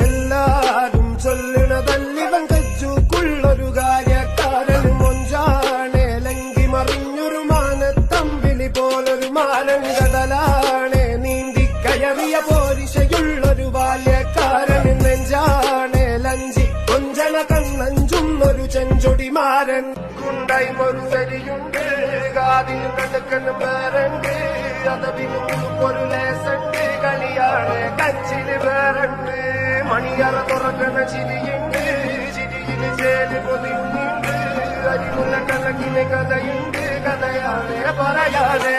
എല്ലാരും ചൊല്ലണതല്ലിവൻ കജ്ജുക്കുള്ളൊരു കാര്യക്കാരൻ മൊഞ്ചാണേ ലങ്കി മറിഞ്ഞൊരു മാനത്തമ്പിളി പോലൊരു മാനൻ കടലാണേ നീന്തിക്കയറിയ പോരിശയുള്ളൊരു ബാല്യക്കാരൻ നെഞ്ചാണേ ലഞ്ചി കൊഞ്ചന കണ്ണഞ്ചുന്നൊരു ചെഞ്ചൊടിമാരൻ കുണ്ടായി ഒരു വരിയുണ്ട് കാതിന് കടക്കനും വേറുണ്ട് അതവിനും ഒരു ലേസുണ്ട് കളിയാണ് കച്ചിന് വേറുണ്ട് മണിയറ തുറക്കണ ചിരിയുണ്ട് ചിരിയില് ചേല് പൊതിയുന്നുണ്ട് അരിമുള്ള കലക്കിന് കഥയുണ്ട് കഥയാണ് പറയാതെ